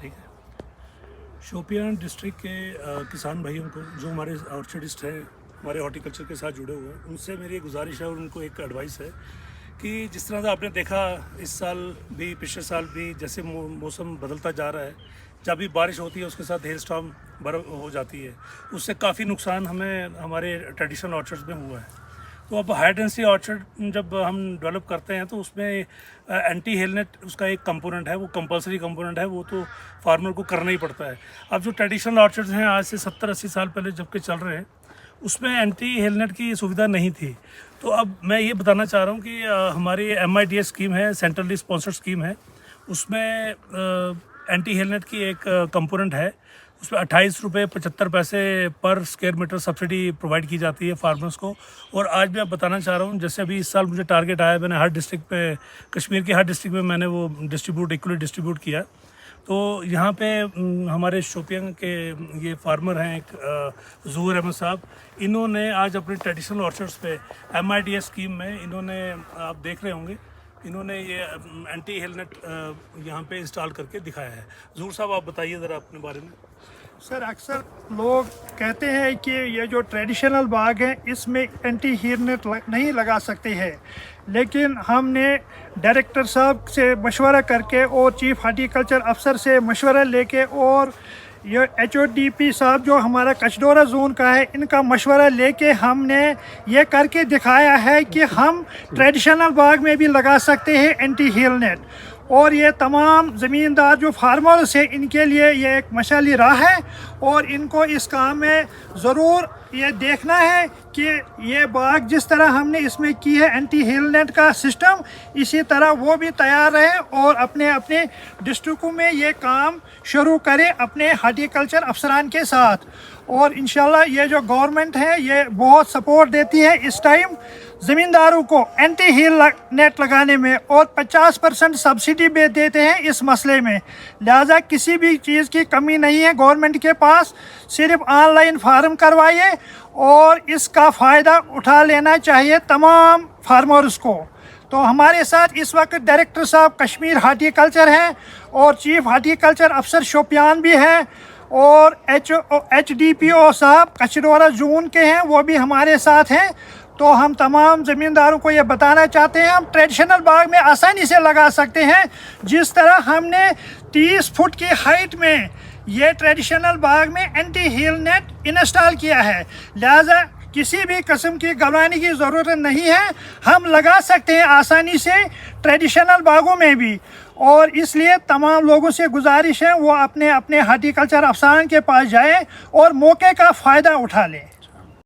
ठीक है। शोपियान डिस्ट्रिक्ट के किसान भाइयों को जो हमारे ऑर्चर्डिस्ट हैं, हमारे हॉर्टिकल्चर के साथ जुड़े हुए हैं, उनसे मेरी एक गुजारिश है और उनको एक एडवाइस है कि जिस तरह से आपने देखा इस साल भी, पिछले साल भी, जैसे मौसम बदलता जा रहा है, जब भी बारिश होती है उसके साथ हेल स्टॉर्म बर्फ़ हो जाती है, उससे काफ़ी नुकसान हमें हमारे ट्रेडिशनल ऑर्चर्ड्स में हुआ है। तो अब हाई डेंसिटी ऑर्चर्ड जब हम डेवलप करते हैं तो उसमें एंटी हेलनेट उसका एक कंपोनेंट है, वो कंपलसरी कंपोनेंट है, वो तो फार्मर को करना ही पड़ता है। अब जो ट्रेडिशनल ऑर्चर्ड्स हैं आज से 70-80 साल पहले जबकि चल रहे हैं, उसमें एंटी हेलनेट की सुविधा नहीं थी। तो अब मैं ये बताना चाह रहा हूँ कि हमारी MIDS स्कीम है, सेंट्रली स्पॉन्सर्ड स्कीम है, उसमें एंटी हेलनेट की एक कंपोनेंट है, उसमें 28 रुपये 75 पैसे पर स्क्वायर मीटर सब्सिडी प्रोवाइड की जाती है फार्मर्स को। और आज भी मैं बताना चाह रहा हूँ, जैसे अभी इस साल मुझे टारगेट आया, मैंने हर डिस्ट्रिक्ट पे, कश्मीर के हर डिस्ट्रिक्ट में मैंने वो इक्वली डिस्ट्रीब्यूट किया। तो यहाँ पे हमारे शोपियान के ये फार्मर हैं, एक ज़हूर अहमद साहब, इन्होंने आज अपने ट्रेडिशनल ऑर्चर्ड्स पे MIDS स्कीम में इन्होंने, आप देख रहे होंगे, इन्होंने ये एंटी हेलनेट यहाँ पे इंस्टॉल करके दिखाया है। ज़हूर साहब, आप बताइए ज़रा अपने बारे में। सर, अक्सर लोग कहते हैं कि ये जो ट्रेडिशनल बाग है इसमें एंटी हेलनेट नहीं लगा सकते हैं, लेकिन हमने डायरेक्टर साहब से मशवरा करके और चीफ हार्टिकल्चर अफसर से मशवरा लेके और ये HODP साहब जो हमारा कचडोरा जोन का है, इनका मशवरा लेके हमने ये करके दिखाया है कि हम ट्रेडिशनल बाग में भी लगा सकते हैं एंटी हेलनेट। और ये तमाम ज़मींदार जो फार्मर्स हैं, इनके लिए ये एक मशाली राह है और इनको इस काम में ज़रूर ये देखना है कि ये बाग जिस तरह हमने इसमें की है एंटी हेलनेट का सिस्टम, इसी तरह वो भी तैयार रहे और अपने अपने डिस्ट्रिक्टों में ये काम शुरू करें अपने हार्टिकल्चर अफसरान के साथ। और इंशाल्लाह ये जो गवर्नमेंट है ये बहुत सपोर्ट देती है इस टाइम ज़मींदारों को एंटी हेलनेट लगाने में, और 50% सब्सिडी भी देते हैं इस मसले में। लिहाजा किसी भी चीज़ की कमी नहीं है गवर्नमेंट के पास, सिर्फ ऑनलाइन फार्म करवाइए और इसका फ़ायदा उठा लेना चाहिए तमाम फार्मर्स को। तो हमारे साथ इस वक्त डायरेक्टर साहब कश्मीर हार्टिकल्चर हैं और चीफ हार्टिकल्चर अफसर शोपियान भी हैं, और HDPO साहब कचडोरा जोन के हैं, वो भी हमारे साथ हैं। तो हम तमाम ज़मींदारों को ये बताना चाहते हैं, हम ट्रेडिशनल बाग में आसानी से लगा सकते हैं, जिस तरह हमने 30 फुट की हाइट में ये ट्रेडिशनल बाग में एंटी हेलनेट इंस्टॉल किया है। लिहाजा किसी भी किस्म की घबराने की ज़रूरत नहीं है, हम लगा सकते हैं आसानी से ट्रेडिशनल बागों में भी। और इसलिए तमाम लोगों से गुजारिश है वो अपने अपने हार्टिकल्चर अफसरान के पास जाएं और मौके का फ़ायदा उठा लें।